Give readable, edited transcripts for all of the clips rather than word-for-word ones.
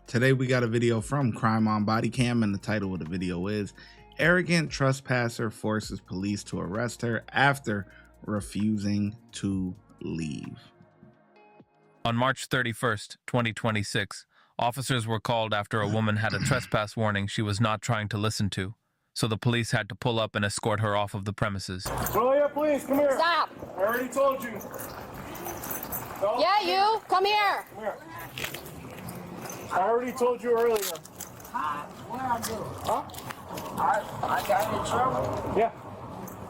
Today we got a video from Crime on Bodycam, and the title of the video is Arrogant Trespasser Forces Police to Arrest Her After Refusing to Leave. On March 31st, 2026, officers were called after a woman had a trespass warning she was not trying to listen to, so the police had to pull up and escort her off of the premises. Oh yeah, please, come here. Stop. I already told you. No, Yeah, you. Come here. Come here. I already told you earlier. What I do? Huh? I got in trouble. Yeah.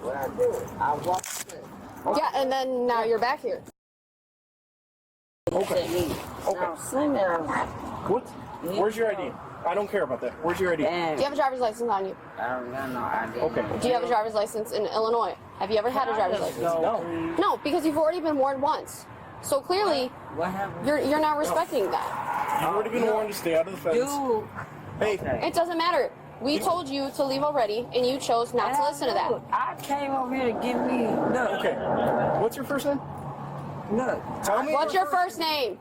What I do? I walked in. Yeah, and then now you're back here. Okay. Now, sing that. What? Where's your ID? I don't care about that. Where's your ID? Do you have a driver's license on you? I don't got no idea. Okay. Do you have a driver's license in Illinois? Have you ever had a driver's license? No. No, because you've already been warned once. So clearly, What happened? you're not respecting that. You've already been warned to stay out of the fence. Dude. Hey. It doesn't matter. We told you to leave already, and you chose not to listen to that. I came over here to give me, look. Okay. What's your first name? Look. Tell me. What's your first name?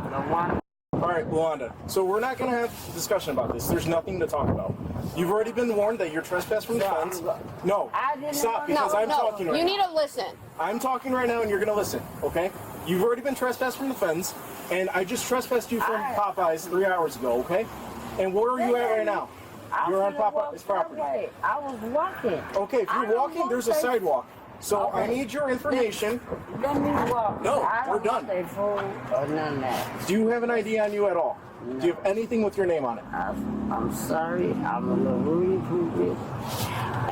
The one. All right, Wanda. So we're not going to have a discussion about this. There's nothing to talk about. You've already been warned that you're trespassing from the fence. No. I didn't Stop, know. because I'm talking right now. You need to listen. I'm talking right now, and you're going to listen, okay? You've already been trespassed from the fence, and I just trespassed you from Popeyes 3 hours ago, okay? And where are you at right now? You're on Popeyes property. I was walking. Okay, if you're walking, there's a sidewalk. So I need your information. Let me walk. No, I we're don't done. want that food or none of that. Do you have an ID on you at all? Do you have anything with your name on it? I'm sorry. I'm a little Rudy Poopy.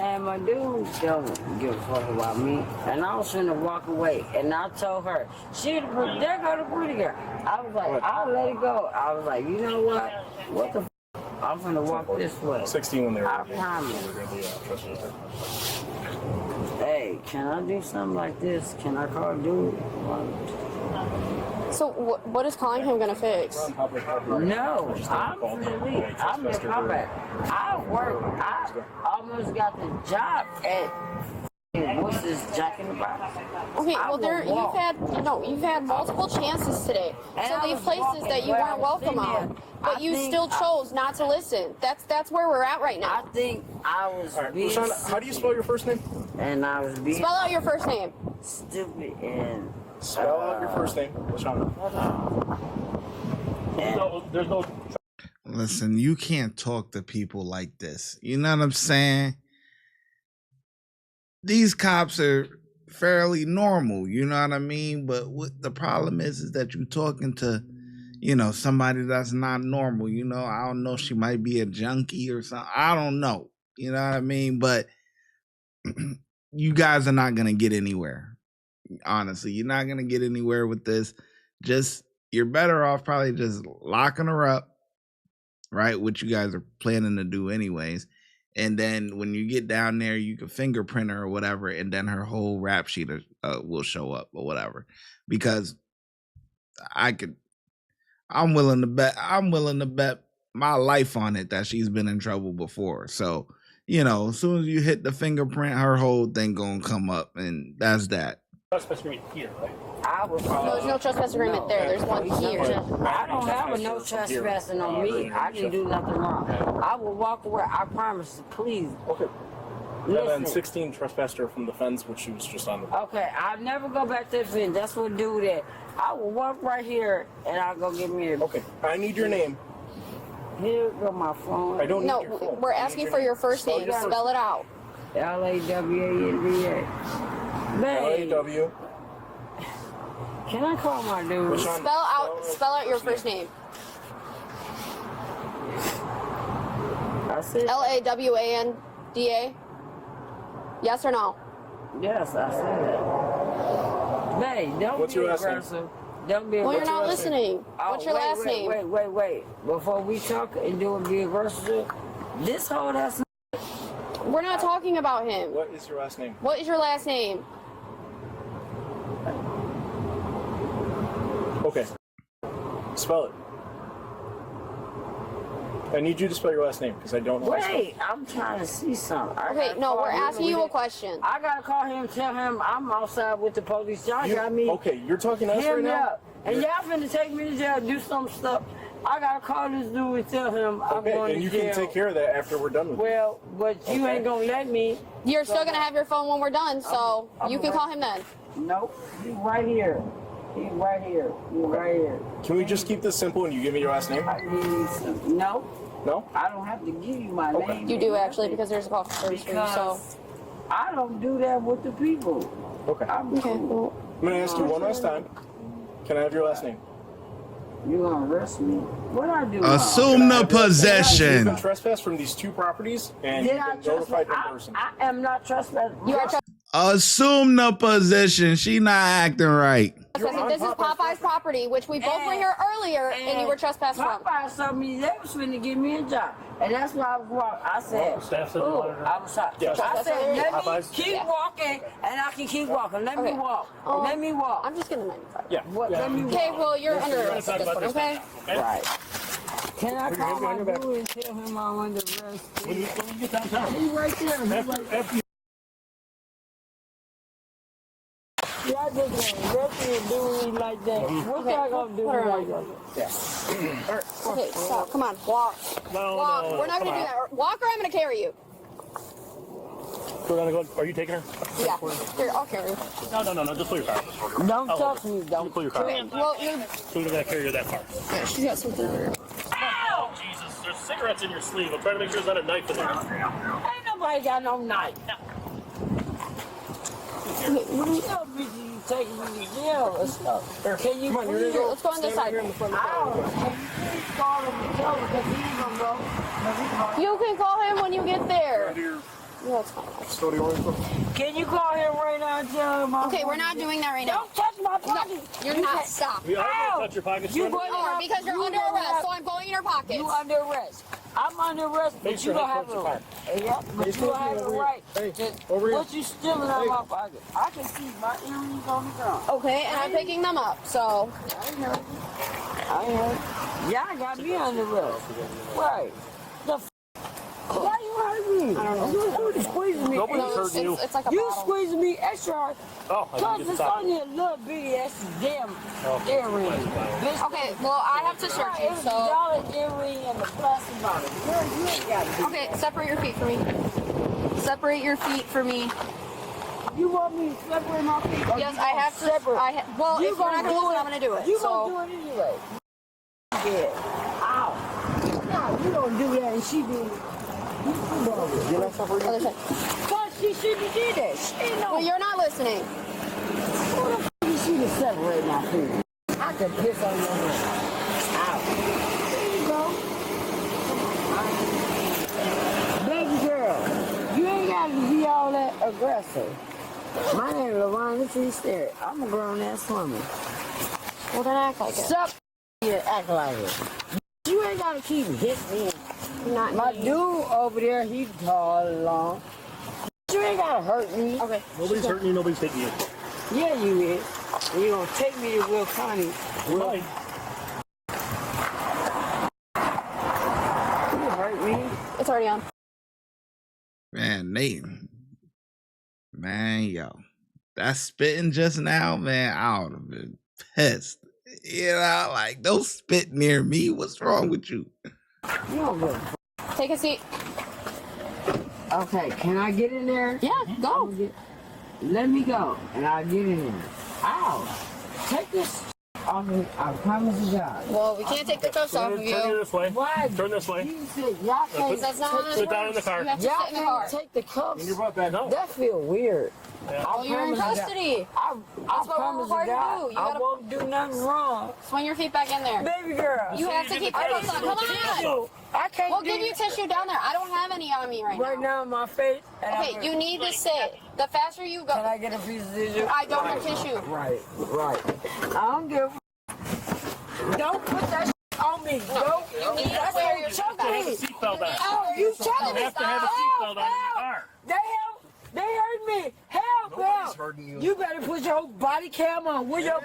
And my dude don't give a fuck about me. And I was finna walk away. And I told her, there go the pretty girl. I was like, I'll let it go. I was like, you know what? What the f? I'm finna walk this way. 16 when they were. I promise. Hey, can I do something like this? Can I call dude? So what is calling him going to fix? No, I'm finna leave. I'm in Popeyes. I work. I almost got the job at what's this, Jack in the Box. Okay, well you've had multiple chances today to leave places that you weren't welcome on, but you still chose not to listen. That's where we're at right now. I think I was being LaShonda, how do you spell your first name? and I was being Spell out your first name. stupid and Spell out your first name, LaShonda. There's no. Listen, you can't talk to people like this. You know what I'm saying? These cops are fairly normal, you know what I mean? But what the problem is that you're talking to, somebody that's not normal. I don't know, she might be a junkie or something. I don't know. You know what I mean? But you guys are not going to get anywhere. Honestly, you're not going to get anywhere with this. You're better off probably just locking her up, right? Which you guys are planning to do anyways. And then when you get down there, you can fingerprint her or whatever, and then her whole rap sheet will show up or whatever. Because I'm willing to bet my life on it that she's been in trouble before. So, as soon as you hit the fingerprint, her whole thing gonna come up, and that's that. Trespass agreement here, right? There's no trespass agreement there. There's one here. I don't have a no trespassing on me. I didn't do nothing wrong. I will walk away. I promise. Please. Okay. And then Listen. 16 trespassed her from the fence, which she was just on the. Okay, I'll never go back to the fence. That's what do that. I will walk right here and I'll go get me a. Okay, I need your name. Here go my phone. I don't need your No, phone. we're I need asking your for name. your first name. Spell it out. LAWNDA. Babe, LAW. can I call my dude? Spell out your first name. I said LAWANDA. Yes or no? yes. I said that. Babe, don't What's be your last name? aggressive. Don't be Well, you're aggressive. not listening. What's your last name? Wait. Before we talk and do it, be aggressive. This whole that's. We're not talking about him. What is your last name? What is your last name? Okay. Spell it. I need you to spell your last name because I don't know. how to spell it. Wait, I'm trying to see something. Okay, no, we're asking you a question. I gotta call him and tell him I'm outside with the police. Y'all got me. Okay, you're talking to us Hear right me now? up. And y'all finna take me to jail, do some stuff. I gotta call this dude and tell him I'm Okay, going and to you jail. can take care of that after we're done with it. Well, but you ain't gonna let me. You're still gonna have your phone when we're done, so you can call him then. Nope. He's right here. He's right here. He's right here. Can we just keep this simple and you give me your last name? I need some. No. No? I don't have to give you my name. You do actually, because there's a call for service for you, so. I don't do that with the people. Okay. Okay, well, I'm going to ask you one last time. Can I have your last name? You gonna arrest me? What I do? Assume the You've possession. been trespassed from these 2 properties, and you've been notified in person. I am not trespassing. you are Assume the possession. She not acting right. trespassing. This is Popeyes property, which we both were here earlier, and you were trespassed from. Popeyes told me they was finna give me a job, and that's why I was walking. I said, Staff said they "Ooh, wanted her. I was shocked." Yes. I said, "Let me Popeyes? keep walking, and I can keep walking. Let me Okay. walk. Oh. Let me walk. I'm just gonna 95. Yeah. What? Let me walk." Okay, well, you're under arrest at this point, okay? Right. Can I Put your call hands my behind your back. dude and tell him I'm under arrest? When you get downtown. He's right there. He's right there. After you Yeah, I just want to arrest me and do me like that. What y'all gonna do Put her like on. that? Okay, stop. Come on, walk. No, Walk. no, We're not come gonna do on. that. Walk, or I'm gonna carry you. We're gonna go. Are you taking her? Yeah. Here, I'll carry you. No. Just pull your car. Don't touch me. You Don't. pull your car. Okay, well, you're. So we're gonna carry her that far. Yeah, she's got something in her. Ow! Jesus, there's cigarettes in your sleeve. I'm trying to make sure there's not a knife in there. Ain't nobody got no knife. What are you bitch? You taking me to jail or stuff? Can you? Come on, you're Here, going to let's go on this side. here in the front of the I car. don't. Can you please call him and tell him because he ain't gonna go. You can call him when you get there. Here, Yeah, it's fine. custodial order. Can you call him right now and tell him? Okay, we're not doing that right now. Don't touch my pocket. You're not. Stop. We are Ow! gonna touch your pockets. You son. going You are, because you're under arrest, so I'm going in your pockets. You under arrest. I'm under arrest, Make but sure you don't I have touch your a pocket. yeah, but you don't have a right. Hey, to- over here. What you stealing out of my pocket? I can see my earrings on the ground. Okay, and I'm picking them up, so. I ain't heard. I ain't heard. Y'all got me under arrest. Right. The why you hurt me? I don't know. You squeezing me. Nobody's No, hurting you. it's like a You bottle. squeezing me extra hard. Oh, I Cause didn't get it's the top. only a little bitty ass damn earring. Bitch, Okay, well, I have to search you, it's a so. dollar earring and a plastic bottle. Girl, you ain't got it. Okay, separate your feet for me. Separate your feet for me. You want me to separate my feet? Or Yes, you I gonna have to. separate? Well, You if you're not gonna gonna do listen, it. I'm gonna do it. You So. gonna do it anyway. Yeah. Ow. No, you don't do that and she did. Other side. But she shouldn't have did that. She didn't know. Well, you're not listening. Who the f*** you should have separated my feet? I could piss on your hand. Ow. There you go. Baby girl, you ain't got to be all that aggressive. My name is LaRon T. Sterry. I'm a grown ass woman. Well, then act like it. Sup, you act like it. You ain't gotta keep hitting me. Not My me. dude over there, he tall and long. You ain't gotta hurt me. Okay. Nobody's hurting you. Nobody's taking you. Yeah, you is. And you gonna take me to Will County. You might. You hurt me. It's already on. Man, man, yo, that spitting just now, man, I would have been pissed. You know, like, don't spit near me. What's wrong with you? You don't give a f- Take a seat. Okay, can I get in there? Yeah, go. Let me go, and I'll get in there. Ow! Take this off me. I promise you God. Well, we can't take the cuffs off of Turn you. this way. Why? Turn this way. You said y'all can't, That's not how this Sit down in the works. car. You have to y'all sit in the car. can't take the cuffs. Your butt back. No. That feel weird. Oh, you're in promise you custody. I That's what we're promise you required to God, do. You I gotta- won't do nothing wrong. Swing your feet back in there. Baby girl. You have to keep your cuffs on. Come on. I can't We'll do give you tissue down there. I don't have any on me right right now. now in my face. And Okay, you need to sit. The faster you go. Can I get a piece of tissue? I don't have tissue. Right. I don't give Don't put that on me. Don't. You need to That's wear what your choking back. me. Seatbelt on. Oh, you choking me. You have to have a seatbelt on in the car. They hurt me. Help. hurting you. You better put your body cam on. Where your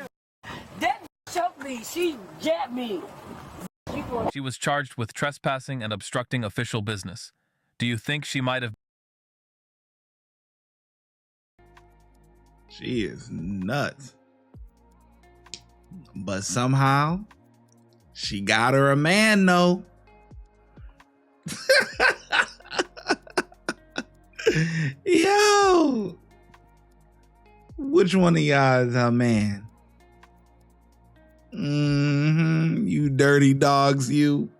that choked me. She jabbed me. She was charged with trespassing and obstructing official business. Do you think she might have... She is nuts. But somehow, She got her a man, though. Yo. Which one of y'all is her man? You dirty dogs, you.